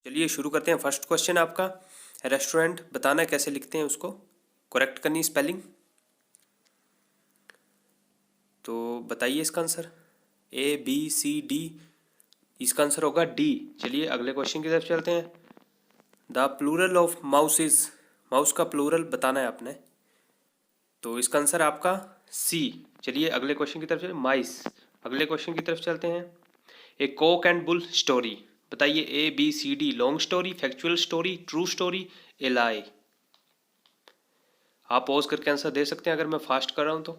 चलिए शुरू करते हैं। फर्स्ट क्वेश्चन आपका, रेस्टोरेंट बताना कैसे लिखते हैं, उसको करेक्ट करनी स्पेलिंग। तो बताइए इसका आंसर। ABCD, इसका आंसर होगा डी। चलिए अगले क्वेश्चन की तरफ चलते हैं। The plural of mouse is, mouse का प्लूरल बताना है आपने, तो इसका आंसर आपका सी। चलिए अगले क्वेश्चन की तरफ चलते हैं, माइस। अगले क्वेश्चन की तरफ चलते हैं। A cock and bull story, बताइए ABCD, long story, factual story, true story, a lie. आप पॉज करके आंसर दे सकते हैं अगर मैं फास्ट कर रहा हूं तो।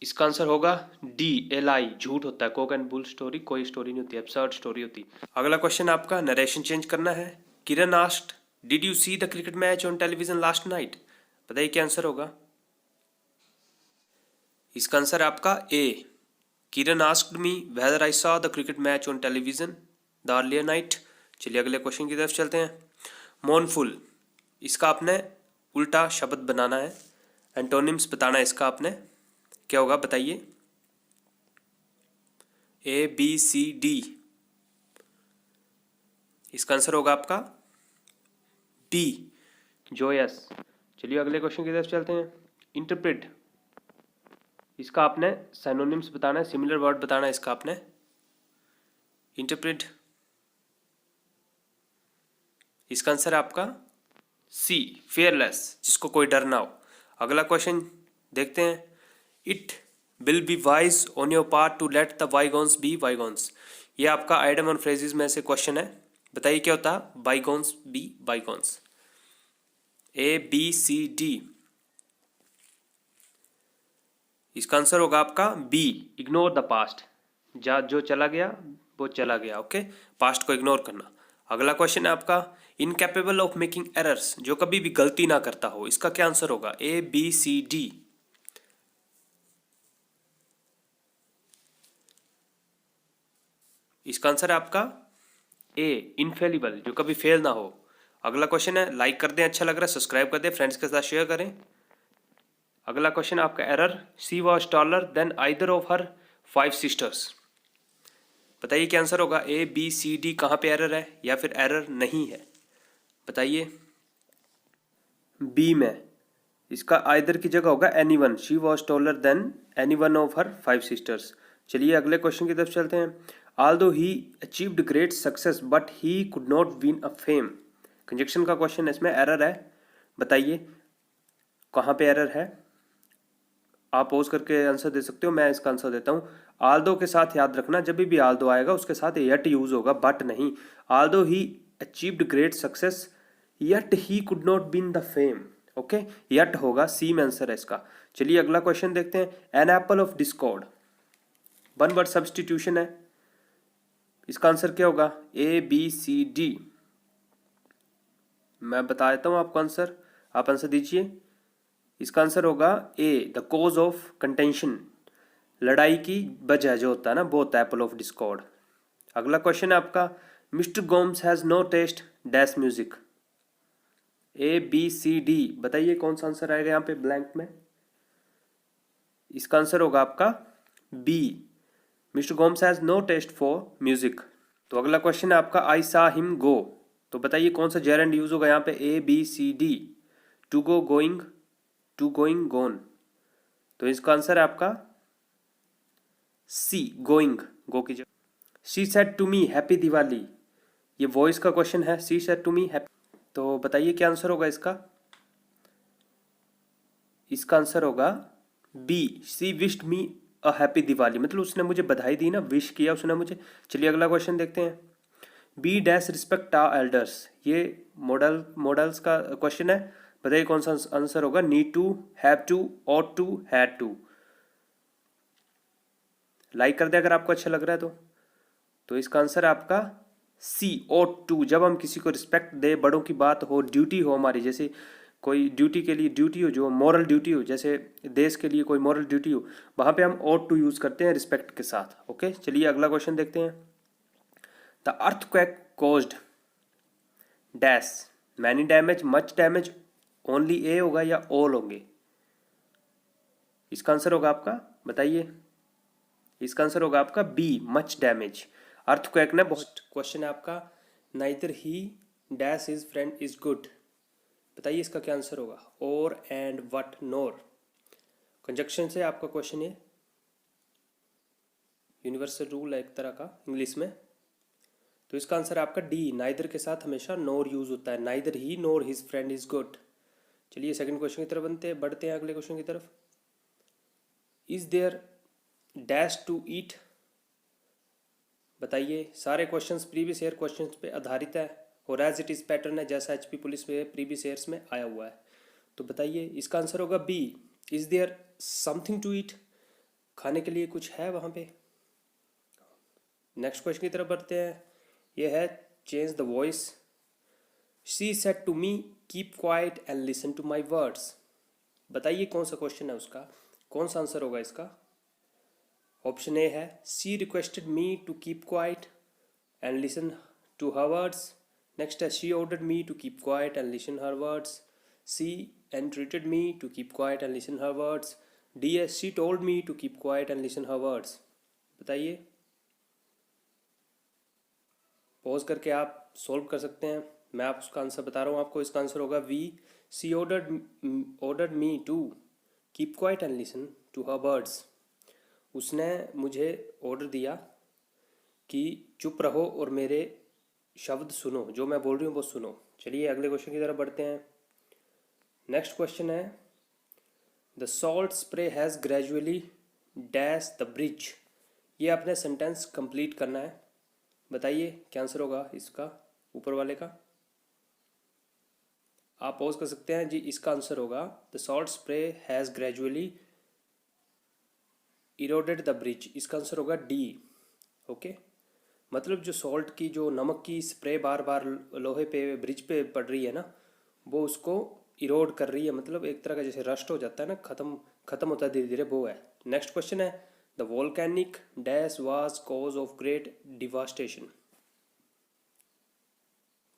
इसका आंसर होगा डी, ए लाई, झूठ होता है। कोक एंड बुल स्टोरी कोई स्टोरी नहीं होती, एब्सर्ड स्टोरी होती। अगला क्वेश्चन आपका, नरेशन चेंज करना है। Kiran asked, did you see the cricket match on television last night, बताइए क्या आंसर होगा। इसका आंसर आपका A. Kiran asked me whether I saw the cricket match on television the earlier night. चलिए अगले क्वेश्चन की तरफ चलते हैं। मोर्नफुल, इसका आपने उल्टा शब्द बनाना है, एंटोनिम्स बताना है इसका आपने, क्या होगा बताइए। ABCD, इसका आंसर होगा आपका बी, जोयस। चलिए अगले क्वेश्चन की तरफ चलते हैं। इंटरप्रेट, इसका आपने सिनोनिम्स बताना है, सिमिलर वर्ड बताना है इसका आपने। इंटरप्रेट, इसका आंसर आपका सी, फेयरलेस, जिसको कोई डर ना हो। अगला क्वेश्चन देखते हैं। It will be wise on your part to let the bygones be bygones, ये आपका आइडम और फ्रेजेस में से क्वेश्चन है, बताइए क्या होता है बाईगॉन्स बी बाईगॉन्स। ABCD, इसका आंसर होगा आपका बी, इग्नोर द पास्ट, जो चला गया वो चला गया, ओके, पास्ट को इग्नोर करना। अगला क्वेश्चन है आपका, इनकैपेबल ऑफ मेकिंग एरर्स, जो कभी भी गलती ना करता हो, इसका क्या आंसर होगा। ABCD, इसका आंसर है आपका ए, इनफेलिबल, जो कभी फेल ना हो। अगला क्वेश्चन है, लाइक कर दें अच्छा लग रहा है, सब्सक्राइब कर दें, फ्रेंड्स के साथ शेयर करें। अगला क्वेश्चन आपका, error, she was taller than either of her 5 sisters, बताइए क्या आंसर होगा। ABCD, कहाँ पे एरर है या फिर एरर नहीं है, बताइए। बी में, इसका आइदर की जगह होगा anyone, she was taller than anyone of her 5 sisters. चलिए अगले क्वेश्चन की तरफ चलते हैं। Aldous he achieved great success but he could not win a fame, conjunction का क्वेश्चन है, इसमें एरर है, बताइए कहाँ पे एरर है। आप पोज करके आंसर दे सकते हो, मैं इसका आंसर देता हूँ। आल्दो के साथ याद रखना, जब भी आल्दो आएगा उसके साथ यट यूज होगा, बट नहीं। Aldous he achieved great success yet he could not win the fame, okay, yet होगा, सी में आंसर है इसका। चलिए अगला क्वेश्चन देखते हैं। An apple of discord, one word substitution है, इसका आंसर क्या होगा। ABCD, मैं बता देता हूँ आपको आंसर, आप आंसर दीजिए। इसका आंसर होगा ए, द कोज ऑफ कंटेंशन, लड़ाई की वजह जो होता है ना, वो होता है एप्पल ऑफ डिस्कॉर्ड। अगला क्वेश्चन है आपका, mister Gomes has no taste dash music. ABCD, बताइए कौन सा आंसर आएगा यहाँ पे ब्लैंक में। इसका आंसर होगा आपका B, mister Gomes has no taste for music. तो अगला क्वेश्चन है आपका, आई सा हिम गो, तो बताइए कौन सा जेरेंड यूज होगा यहाँ पे। ABCD, to go, going, to going, gone, तो इसका आंसर है आपका सी, गोइंग, गो की जगह। She said to me happy Diwali, ये वॉइस का क्वेश्चन है, she said to me happy, तो बताइए क्या आंसर होगा इसका। इसका आंसर होगा B, she wished me a happy Diwali, मतलब उसने मुझे बधाई दी ना, विश किया उसने मुझे। चलिए अगला क्वेश्चन देखते हैं। B dash respect our elders, ये मॉडल्स का क्वेश्चन है, बताइए कौन सा आंसर होगा। Need to, have to, ought to, had to. Like कर दे अगर आपको अच्छा लग रहा है तो इसका आंसर है आपका सी, ऑट टू, जब हम किसी को रिस्पेक्ट दे, बड़ों की बात हो, ड्यूटी हो हमारी, जैसे कोई ड्यूटी के लिए ड्यूटी हो, जो मॉरल ड्यूटी हो, जैसे देश के लिए कोई मॉरल ड्यूटी हो, वहां पे हम ऑट टू यूज करते हैं रिस्पेक्ट के साथ, ओके। चलिए अगला क्वेश्चन देखते हैं। The earthquake caused dash many damage, much damage, only a होगा या ऑल होंगे, इसका आंसर होगा आपका, बताइए। इसका आंसर होगा आपका बी, मच डैमेज। अर्थक्वेक ने बहुत क्वेश्चन है आपका, neither he dash is friend is good. बताइए इसका क्या आंसर होगा, और एंड वट नोर। कंजक्शन से आपका क्वेश्चन है, यूनिवर्सल रूल है एक तरह का इंग्लिश में। तो इसका आंसर आपका डी, नाइदर के साथ हमेशा नोर यूज होता है, neither he nor his friend is good. चलिए सेकंड क्वेश्चन की तरफ बढ़ते हैं अगले क्वेश्चन की तरफ। Is there dash to eat. बताइए, सारे क्वेश्चंस प्रीवियस ईयर क्वेश्चंस पे आधारित है और एज इट इज पैटर्न है जैसा एचपी पुलिस में प्रीवियस ईयर्स में आया हुआ है। तो बताइए इसका आंसर होगा B, is there something to eat. खाने के लिए कुछ है वहाँ पे। नेक्स्ट क्वेश्चन की तरफ बढ़ते हैं। यह है change the voice. She said to me keep quiet and listen to my words. बताइए कौन सा क्वेश्चन है उसका, कौन सा आंसर होगा इसका। ऑप्शन ए है she requested me to keep quiet and listen to her words. Next है she ordered me to keep quiet and listen her words. She entreated me to keep quiet and listen her words. D है she told me to keep quiet and listen her words. बताइए, pause करके आप solve कर सकते हैं, मैं आप उसका आंसर बता रहा हूँ आपको। इसका आंसर होगा B, she ordered me to keep quiet and listen to her words. उसने मुझे ऑर्डर दिया कि चुप रहो और मेरे शब्द सुनो, जो मैं बोल रही हूँ वो सुनो। चलिए अगले क्वेश्चन की तरफ बढ़ते हैं। नेक्स्ट क्वेश्चन है the salt spray has gradually dash the bridge. ये आपने सेंटेंस कंप्लीट करना है। बताइए क्या आंसर होगा इसका, ऊपर वाले का। आप पॉज कर सकते हैं जी। इसका आंसर होगा the salt spray has gradually eroded the bridge. इसका आंसर होगा डी। ओके, मतलब जो सॉल्ट की, जो नमक की स्प्रे बार बार लोहे पे ब्रिज पे पड़ रही है ना, वो उसको इरोड कर रही है, मतलब एक तरह का जैसे रस्ट हो जाता है ना, खत्म होता है धीरे धीरे, वो है। नेक्स्ट क्वेश्चन है the volcanic dash was cause of great devastation.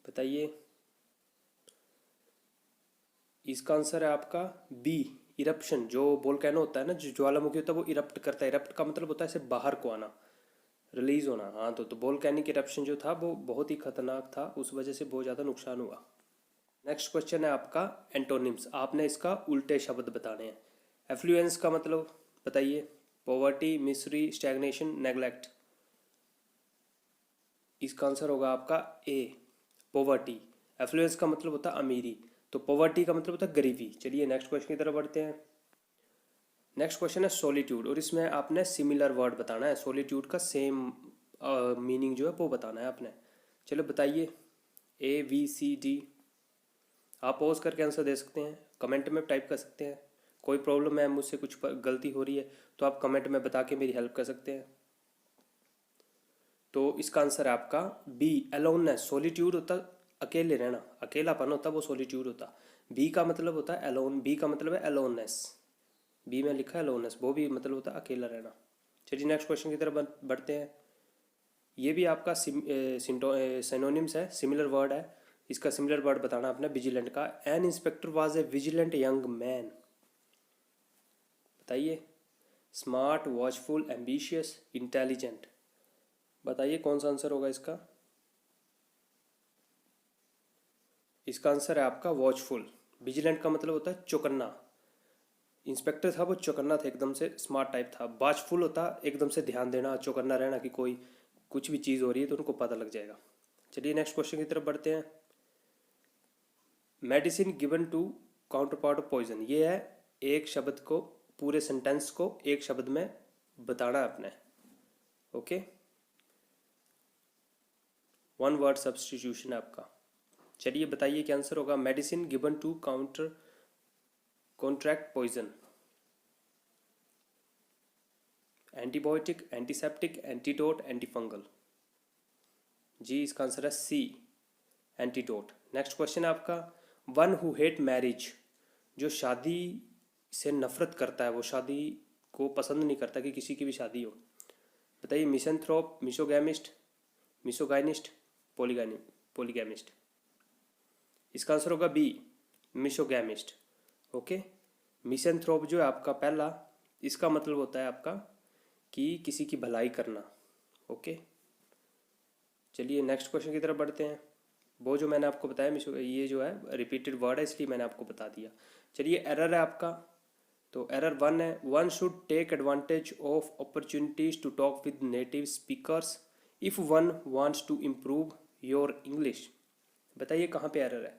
बताइए, इसका आंसर है आपका बी, इरप्शन। जो वोल्केनो होता है ना, जो ज्वालामुखी होता है, वो इरप्ट करता है। इरप्ट का मतलब होता है इसे बाहर को आना, रिलीज होना। हाँ, तो वोल्केनिक इरप्शन जो था वो बहुत ही खतरनाक था, उस वजह से बहुत ज़्यादा नुकसान हुआ। नेक्स्ट क्वेश्चन है आपका एंटोनिम्स। आपने इसका उल्टे शब्द बताने हैं। एफ्लुएंस का मतलब बताइए। पॉवर्टी, मिसरी, स्टैग्नेशन, नेग्लेक्ट। इसका आंसर होगा आपका ए, पॉवर्टी। एफ्लुएंस का मतलब होता है अमीरी, तो पॉवर्टी का मतलब होता है गरीबी। चलिए नेक्स्ट क्वेश्चन की तरफ बढ़ते हैं। नेक्स्ट क्वेश्चन है सॉलिट्यूड, और इसमें आपने सिमिलर वर्ड बताना है। सॉलिट्यूड का सेम मीनिंग जो है वो बताना है आपने। चलो बताइए, ए बी सी डी। आप पॉज करके आंसर दे सकते हैं, कमेंट में टाइप कर सकते हैं। कोई प्रॉब्लम है, मुझसे कुछ गलती हो रही है तो आप कमेंट में बता के मेरी हेल्प कर सकते हैं। तो इसका आंसर है आपका बी, अलोननेस। सॉलिट्यूड होता अकेले रहना, अकेलापन होता, वो सॉलिट्यूड होता। बी का मतलब होता है अलोन, बी का मतलब है अलोननेस। बी में लिखा है अलोननेस, वो भी मतलब होता है अकेला रहना। चलिए नेक्स्ट क्वेश्चन की तरफ बढ़ते हैं। ये भी आपका सिनोनिम्स है, सिमिलर वर्ड है। इसका सिमिलर वर्ड बताना आपने विजिलेंट का। An inspector was a vigilant young man. बताइए, स्मार्ट, वॉचफुल, एम्बिशियस, इंटेलिजेंट। बताइए कौन सा आंसर होगा इसका। इसका आंसर है आपका वॉचफुल। विजिलेंट का मतलब होता है चौकन्ना। इंस्पेक्टर था वो चौकन्ना था, एकदम से स्मार्ट टाइप था। वॉचफुल होता एकदम से ध्यान देना, चौकन्ना रहना कि कोई कुछ भी चीज़ हो रही है तो उनको पता लग जाएगा। चलिए नेक्स्ट क्वेश्चन की तरफ बढ़ते हैं। Medicine given to counter part of poison. ये है एक शब्द को, पूरे सेंटेंस को एक शब्द में बताना है आपने। ओके, वन वर्ड सब्सटीट्यूशन है आपका। चलिए बताइए क्या आंसर होगा। Medicine given to contract poison. Antibiotic, antiseptic, antidote, antifungal. जी, इसका आंसर है सी, एंटीडोट। नेक्स्ट क्वेश्चन है आपका वन हु हेट मैरिज। जो शादी से नफरत करता है, वो शादी को पसंद नहीं करता कि किसी की भी शादी हो। बताइए, मिसेंथ्रोप, मिसोगैमिस्ट, मिसोगाइनिस्ट, पोलीगैमिस्ट। इसका आंसर होगा बी, मिसोगैमिस्ट। ओके, मिसेंथ्रोप जो है आपका पहला, इसका मतलब होता है आपका कि किसी की भलाई करना। ओके, चलिए नेक्स्ट क्वेश्चन की तरफ बढ़ते हैं। वो जो मैंने आपको बताया, ये जो है रिपीटेड वर्ड है इसलिए मैंने आपको बता दिया। चलिए एरर है आपका, तो एरर 1 है, one should take advantage of opportunities to talk with native speakers if one wants to improve your English. बताइए कहाँ पे एरर है,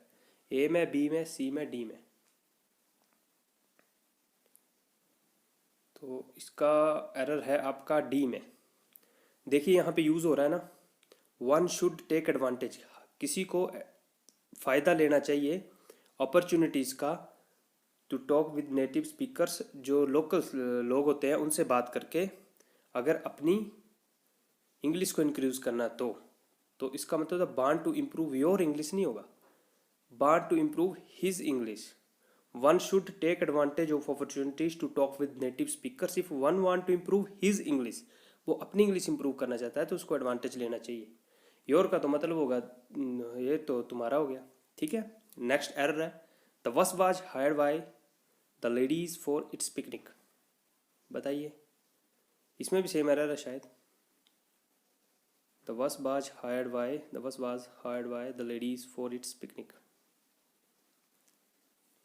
ए में, बी में, सी में, डी में? तो इसका एरर है आपका डी में। देखिए यहाँ पे यूज़ हो रहा है ना, वन शुड टेक एडवांटेज, किसी को फ़ायदा लेना चाहिए अपॉर्चुनिटीज़ का, to talk with native speakers, जो लोकल लोग होते हैं उनसे बात करके अगर अपनी इंग्लिश को इंक्रीज करना तो इसका मतलब want to improve your English नहीं होगा, want to improve his English. One should take advantage of opportunities to talk with native speakers if one want to improve his English. वो अपनी इंग्लिश इंप्रूव करना चाहता है तो उसको एडवांटेज लेना चाहिए। योर का तो मतलब होगा ये तो तुम्हारा हो गया, ठीक है। नेक्स्ट एरर है, the bus was hired by the ladies for its picnic. बताइए इसमें भी सेम एरर है शायद। The bus was hired by the ladies for its picnic.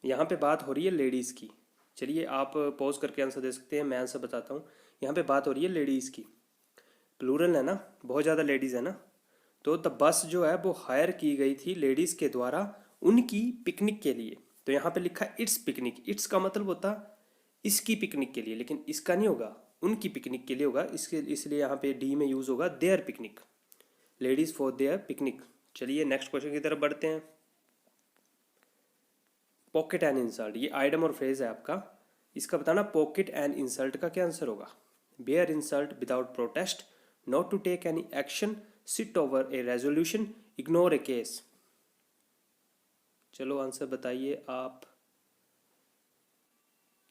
यहाँ पे बात हो रही है लेडीज़ की। चलिए आप पॉज करके आंसर दे सकते हैं, मैं आंसर बताता हूँ। यहाँ पे बात हो रही है लेडीज़ की, प्लूरल है ना, बहुत ज़्यादा लेडीज़ है ना। तो द बस जो है वो हायर की गई थी लेडीज़ के द्वारा उनकी पिकनिक के लिए। तो यहाँ पे लिखा इट्स पिकनिक, इट्स का मतलब होता इसकी पिकनिक के लिए, लेकिन इसका नहीं होगा, उनकी पिकनिक के लिए होगा। इसके इसलिए यहाँ पे डी में यूज़ होगा their picnic, ladies for their picnic. चलिए नेक्स्ट क्वेश्चन की तरफ बढ़ते हैं। पॉकेट एंड इंसल्ट, ये आइटम और फ्रेज है आपका, इसका बताना पॉकेट एंड इंसल्ट का क्या आंसर होगा। Bear insult without protest, not to take any action, sit over a resolution, ignore a case. चलो आंसर बताइए आप।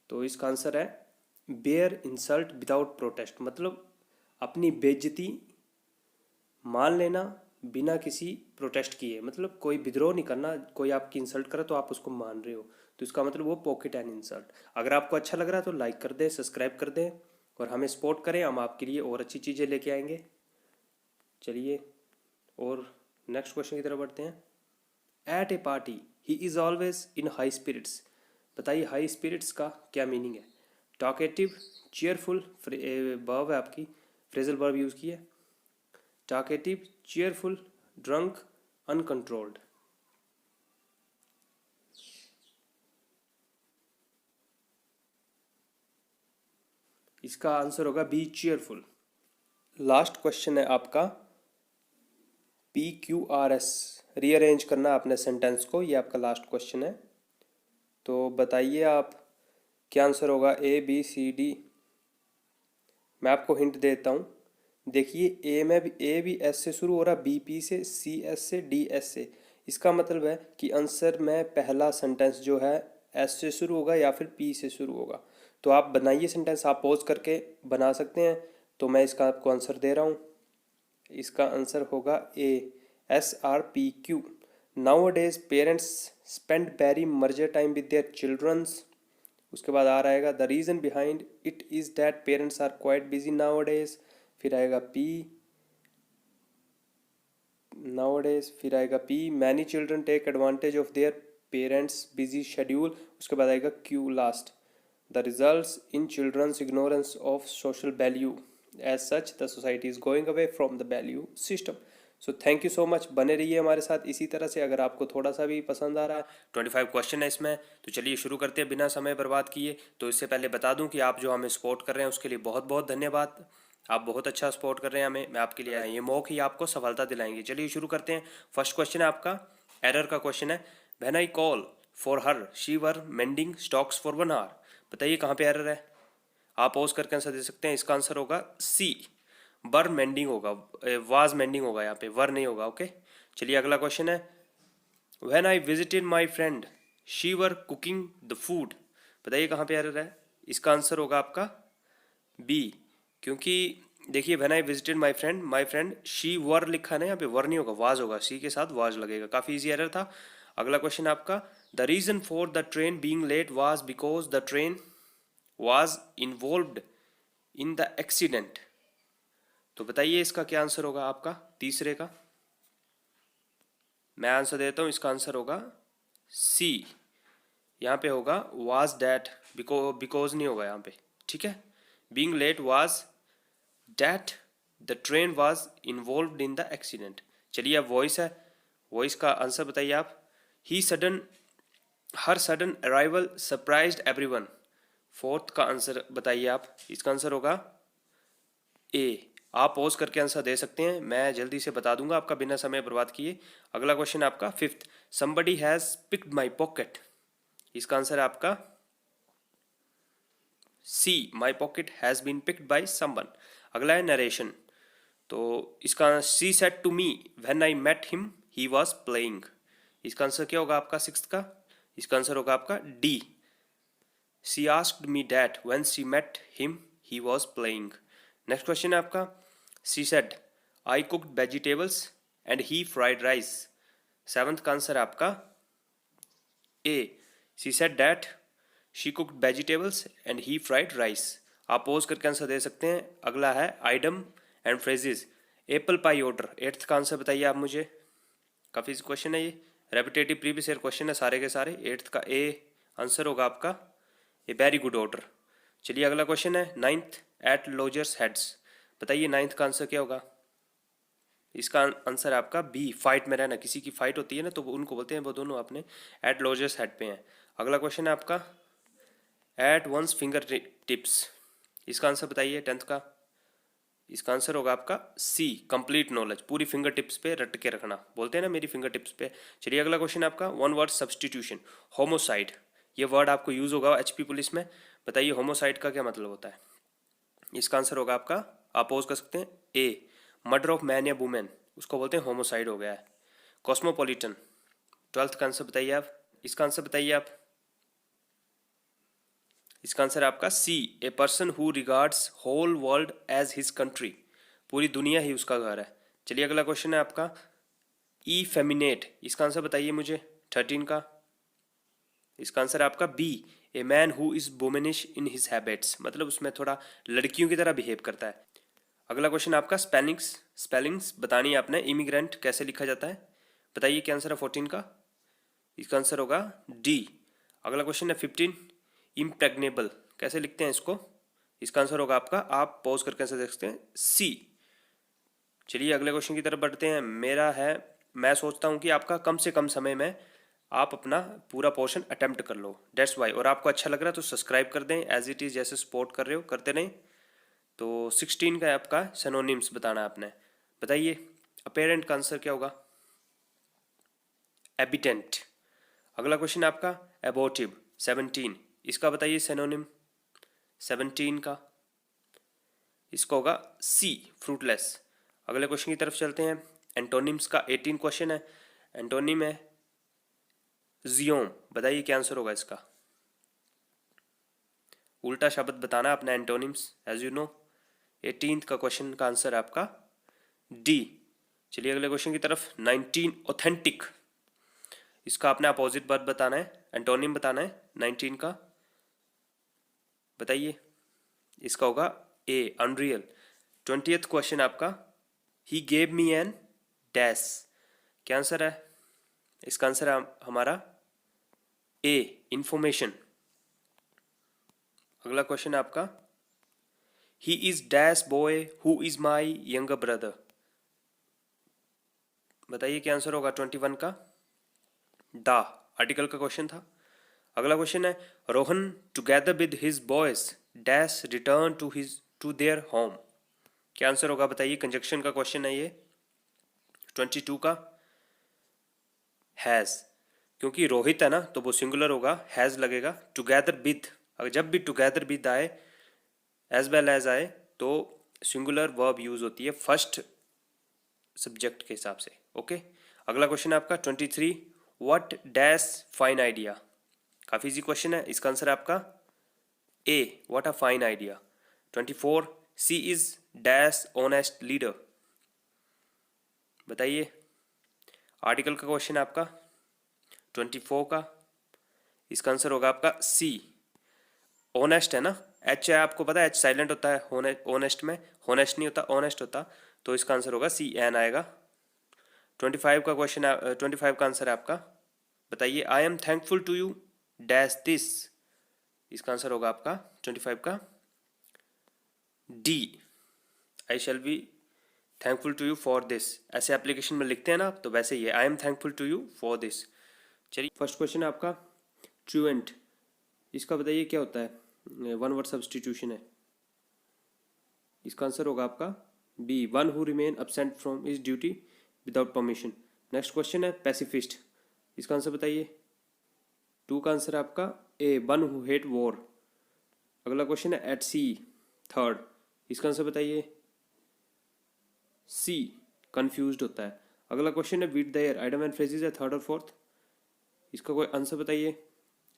तो इसका आंसर है बेयर इंसल्ट विदाउट प्रोटेस्ट, मतलब अपनी बेइज्जती मान लेना बिना किसी प्रोटेस्ट किए, मतलब कोई विद्रोह नहीं करना। कोई आपकी इंसल्ट करे तो आप उसको मान रहे हो, तो इसका मतलब वो पॉकेट एंड इंसल्ट। अगर आपको अच्छा लग रहा है तो लाइक कर दें, सब्सक्राइब कर दें और हमें सपोर्ट करें, हम आपके लिए और अच्छी चीज़ें लेके आएंगे। चलिए और नेक्स्ट क्वेश्चन की तरफ बढ़ते हैं। At a party he is always in high spirits. बताइए हाई स्पिरिट्स का क्या मीनिंग है। टॉकेटिव, चेयरफुल, वर्ब है आपकी, फ्रेजल वर्ब यूज़ की है। Talkative, cheerful, drunk, uncontrolled. इसका आंसर होगा बी, चेयरफुल। लास्ट क्वेश्चन है आपका PQRS, रीअरेंज करना आपने सेंटेंस को, ये आपका लास्ट क्वेश्चन है। तो बताइए आप क्या आंसर होगा, ABCD। मैं आपको हिंट देता हूँ, देखिए ए में भी ए भी एस से शुरू हो रहा, बी पी से, सी एस से, डी एस से। इसका मतलब है कि आंसर में पहला सेंटेंस जो है एस से शुरू होगा या फिर पी से शुरू होगा। तो आप बनाइए सेंटेंस, आप पॉज करके बना सकते हैं। तो मैं इसका आपको आंसर दे रहा हूँ, इसका आंसर होगा A, SRPQ। Nowadays parents spend very meagre time with their childrens. उसके बाद आ रहेगा the reason behind it is that parents are quite busy nowadays. फिर आएगा पी, नाउ डेज। फिर आएगा P, many children take advantage of their parents busy schedule. उसके बाद आएगा Q last, the results in children's ignorance of social value, as such the society is going away from the value system. So thank you so much, बने रहिए हमारे साथ इसी तरह से। अगर आपको थोड़ा सा भी पसंद आ रहा है, 25 क्वेश्चन है इसमें, तो चलिए शुरू करते हैं बिना समय बर्बाद किए। तो इससे पहले बता दूं कि आप जो हमें सपोर्ट कर रहे हैं उसके लिए बहुत बहुत धन्यवाद। आप बहुत अच्छा सपोर्ट कर रहे हैं हमें, मैं आपके लिए ये मौक ही आपको सफलता दिलाएंगे। चलिए शुरू करते हैं। फर्स्ट क्वेश्चन है आपका, एरर का क्वेश्चन है, when I call for her she were mending stocks for 1 hour. बताइए कहाँ पे एरर है, आप पॉज करके आंसर दे सकते हैं। इसका आंसर होगा सी, वर मेंडिंग होगा, वाज मेंडिंग होगा, यहाँ पे वर नहीं होगा। ओके चलिए अगला क्वेश्चन है, when I visited my friend she were cooking the food. बताइए कहाँ पे एरर है, इसका आंसर होगा आपका बी, क्योंकि देखिए when I visited my friend she वर लिखा है ना, यहाँ पे वर नहीं होगा, वाज होगा, सी के साथ वाज लगेगा। काफ़ी इजी एरर था। अगला क्वेश्चन आपका, the reason for the train being late was because the train was involved in the accident. तो बताइए इसका क्या आंसर होगा आपका तीसरे का। मैं आंसर देता हूँ, इसका आंसर होगा सी। यहाँ पे होगा वाज डैट, बिकॉज नहीं होगा यहाँ पे, ठीक है। Being late was that the train was involved in the accident. चलिए अब वॉइस है, वॉइस का आंसर बताइए आप। He sudden, her sudden arrival surprised everyone. Fourth का आंसर बताइए आप, इसका आंसर होगा ए। आप पॉज करके आंसर दे सकते हैं, मैं जल्दी से बता दूंगा आपका बिना समय बर्बाद किए। अगला क्वेश्चन आपका fifth, somebody has picked my pocket. इसका आंसर है आपका C, my pocket has been picked by someone. अगला है नरेशन, तो इसका she said to me when I met him he was playing. इसका आंसर क्या होगा आपका सिक्स्थ का, इसका आंसर होगा आपका D. She asked me that when she met him he was playing. Next question है आपका, she said I cooked vegetables and he fried rice. Seventh का आंसर है आपका A. She said that she cooked vegetables and he fried rice. आप pause करके answer दे सकते हैं। अगला है idiom and phrases, apple pie order. Eighth का आंसर बताइए आप मुझे, काफ़ी क्वेश्चन है ये, रेपिटेटिव प्रीवियस ईयर क्वेश्चन है सारे के सारे। एट्थ का ए आंसर होगा आपका ए वेरी गुड ऑर्डर। चलिए अगला क्वेश्चन है नाइन्थ, एट लॉजर्स हेड्स। बताइए नाइन्थ का आंसर क्या होगा, इसका आंसर है आपका बी, फाइट में रहना। किसी की फाइट होती है ना तो उनको बोलते हैं, वो दोनों अपने एट लॉजर्स हेड पे हैं। अगला क्वेश्चन है आपका एट वंस फिंगर टिप्स। इसका आंसर बताइए टेंथ का, इसका आंसर होगा आपका सी, कंप्लीट नॉलेज। पूरी फिंगर टिप्स पे रट के रखना, बोलते हैं ना मेरी फिंगर टिप्स पे। चलिए अगला क्वेश्चन आपका वन वर्ड सब्सटीट्यूशन, होमोसाइड। ये वर्ड आपको यूज होगा एचपी पुलिस में। बताइए होमोसाइड का क्या मतलब होता है। इसका आंसर होगा आपका, आप पोज कर सकते हैं, ए, मर्डर ऑफ मैन या वुमेन, उसको बोलते हैं होमोसाइड हो गया है। कॉस्मोपॉलिटन, ट्वेल्थ का आंसर बताइए आप, इसका आंसर बताइए आप। इसका आंसर है आपका C, a person who regards whole world as his country. पूरी दुनिया ही उसका घर है। चलिए अगला क्वेश्चन है आपका ई फेमिनेट। इसका आंसर बताइए मुझे, 13 का। इसका आंसर है आपका B, a man who is womanish in his habits, मतलब उसमें थोड़ा लड़कियों की तरह बिहेव करता है। अगला क्वेश्चन आपका स्पेलिंग्स बतानी है आपने। इमिग्रेंट कैसे लिखा जाता है, बताइए क्या आंसर है 14 का, इसका आंसर होगा डी। अगला क्वेश्चन है 15, इम्प्रेग्नेबल कैसे लिखते हैं इसको, इसका आंसर होगा आपका, आप पॉज करके आंसर देख सकते हैं, सी। चलिए अगले क्वेश्चन की तरफ बढ़ते हैं। मेरा है, मैं सोचता हूँ कि आपका कम से कम समय में आप अपना पूरा पोर्शन अटेम्प्ट कर लो, डेट्स वाई। और आपको अच्छा लग रहा है तो सब्सक्राइब कर दें, एज इट इज़ जैसे सपोर्ट कर रहे हो करते रहें। तो 16 का है आपका सिनोनिम्स बताना है आपने। बताइए अपेरेंट का आंसर क्या होगा, एबिटेंट। अगला क्वेश्चन आपका एबोटिव 17, इसका बताइए सिनोनिम 17 का, इसका होगा सी, फ्रूटलेस। अगले क्वेश्चन की तरफ चलते हैं। एंटोनिम्स का 18 क्वेश्चन है। एंटोनिम है जियोम, बताइए क्या आंसर होगा इसका। उल्टा शब्द बताना है अपना antonyms, as you know. 18th का क्वेश्चन का आंसर है आपका डी। चलिए अगले क्वेश्चन की तरफ। 19 ऑथेंटिक, इसका आपने अपोजिट वर्ब बताना है, एंटोनिम बताना है 19 का। बताइए, इसका होगा ए, अनरियल। 20th क्वेश्चन आपका, he gave me an dash, क्या आंसर है, इसका आंसर है हमारा ए, इंफॉर्मेशन। अगला क्वेश्चन है आपका, he is dash boy who is my younger brother. बताइए क्या आंसर होगा 21 का, दा, आर्टिकल का क्वेश्चन था। अगला क्वेश्चन है, Rohan together with his boys dash return to their home. क्या आंसर होगा बताइए, कंजक्शन का क्वेश्चन है ये। 22 का हैज, क्योंकि रोहित है ना तो वो सिंगुलर होगा, हैज लगेगा। टुगेदर विद, अगर जब भी टुगेदर विद आए एज वेल एज आए तो सिंगुलर वर्ब यूज होती है फर्स्ट सब्जेक्ट के हिसाब से। ओके, अगला क्वेश्चन है आपका 23, व्हाट डैश फाइन आइडिया। काफी इजी क्वेश्चन है, इसका आंसर है आपका A, what a fine idea. 24, she is dash honest leader. बताइए, आर्टिकल का क्वेश्चन है आपका 24 का, इसका आंसर होगा आपका सी, ऑनेस्ट है ना। एच है, आपको पता है एच साइलेंट होता है ऑनेस्ट में, होनेस्ट नहीं होता, ऑनेस्ट होता, तो इसका आंसर होगा सी, एन आएगा। 25 का क्वेश्चन, 25 का आंसर है आपका। बताइए, I am thankful to you dash this. इसका आंसर होगा आपका 25 का D, I shall be thankful to you for this. ऐसे एप्लीकेशन में लिखते हैं ना, तो वैसे ही है, I am thankful to you for this. चलिए, फर्स्ट क्वेश्चन है आपका ट्रूएंट। इसका बताइए क्या होता है। वन वर्ड सब्सटीट्यूशन है। इसका आंसर होगा आपका B, one who remain absent from is duty without permission. Next question है पैसिफिस्ट। इसका आंसर बताइए। 2 का आंसर है आपका A, one who hate war. अगला क्वेश्चन है एट सी, थर्ड। इसका आंसर बताइए। सी, कंफ्यूज्ड होता है। अगला क्वेश्चन है with the air, idiom and phrases है थर्ड और फोर्थ। इसका कोई आंसर बताइए।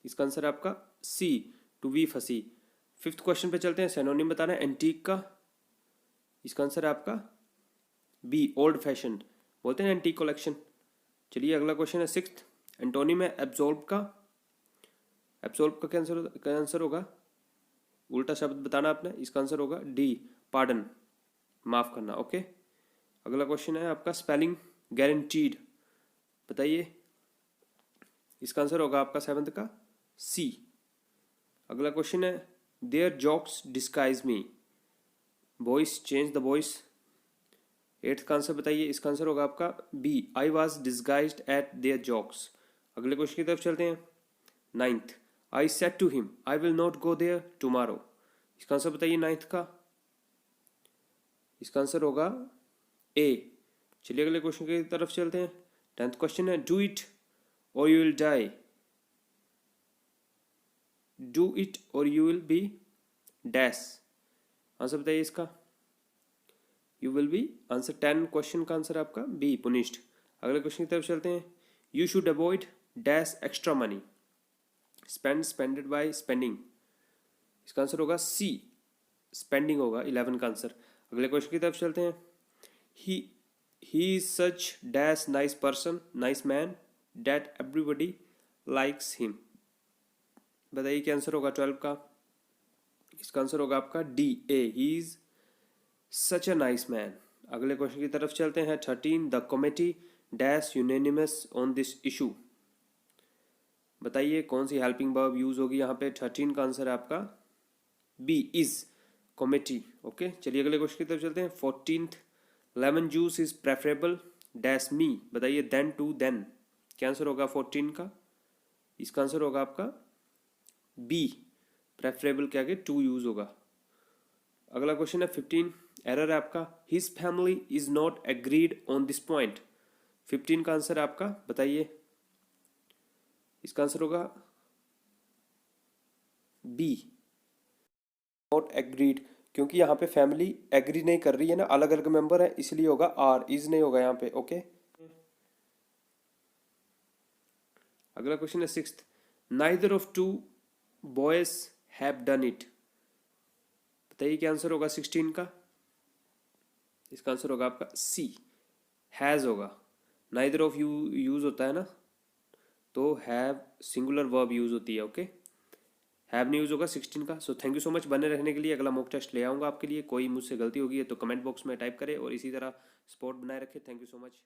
इसका आंसर है आपका C, to be fussy. Fifth question पे चलते हैं, सिनोनिम बताना है एंटीक का। इसका आंसर है आपका बी, ओल्ड फैशन। बोलते हैं एंटीक कलेक्शन। चलिए, अगला क्वेश्चन है सिक्स्थ, एंटोनिम है एब्जॉर्ब का। एब्जॉर्ब का क्या आंसर होगा। उल्टा शब्द बताना आपने। इसका आंसर होगा डी, पार्डन, माफ करना। ओके, अगला क्वेश्चन है आपका स्पेलिंग गारंटीड। बताइए। इसका आंसर होगा आपका सेवंथ का सी। अगला क्वेश्चन है their jokes disguise me, voice change the voice. Eighth का आंसर बताइए। इसका आंसर होगा आपका B, I was disguised at their jokes. अगले क्वेश्चन की तरफ चलते हैं। Ninth, I said to him I will not go there tomorrow. इसका आंसर बताइए नाइन्थ का। इसका आंसर होगा ए। चलिए, अगले क्वेश्चन की तरफ चलते हैं। 10th क्वेश्चन है do it or you will die. Do it or you will be dash. Answer बताइए इसका। You will be answer. 10 question का आंसर आपका बी, पुनिश्ड। अगले क्वेश्चन की तरफ चलते हैं। You should avoid dash extra money, spend spended by spending. इसका आंसर होगा सी, स्पेंडिंग होगा 11 का आंसर। अगले क्वेश्चन की तरफ चलते हैं। ही is such dash nice person, nice man that everybody likes him. बताइए क्या आंसर होगा 12 का। इसका आंसर होगा आपका D, A, he is such a nice man. अगले क्वेश्चन की तरफ चलते हैं। 13, the committee dash unanimous on this issue. बताइए कौन सी हेल्पिंग वर्ब यूज होगी यहाँ पे। 13 का आंसर है आपका बी, इज, कमेटी। ओके, चलिए अगले क्वेश्चन की तरफ चलते हैं। 14th, lemon juice is preferable dash मी। बताइए देन टू देन। क्या आंसर होगा 14 का। इसका आंसर होगा आपका बी, प्रेफरेबल के आगे टू यूज होगा। अगला क्वेश्चन है 15, एरर है आपका his family is not agreed on this point. 15 का आंसर है आपका। बताइए। इसका आंसर होगा बी, नॉट एग्रीड, क्योंकि यहाँ पे फैमिली एग्री नहीं कर रही है ना, अलग अलग मेंबर है, इसलिए होगा आर, इज नहीं होगा यहाँ पे। ओके, अगला क्वेश्चन है 6th, neither of two boys have done it. बताइए क्या आंसर होगा 16 का। इसका आंसर होगा आपका सी, हैज होगा। नाइदर ऑफ यू यूज होता है ना, तो हैव सिंगुलर वर्ब यूज होती है। ओके, हैव नहीं यूज होगा 16 का। So thank you so much बने रहने के लिए। अगला मॉक टेस्ट ले आऊंगा आपके लिए। कोई मुझसे गलती होगी है तो कमेंट बॉक्स में टाइप करें और इसी तरह सपोर्ट बनाए रखें। Thank you so much.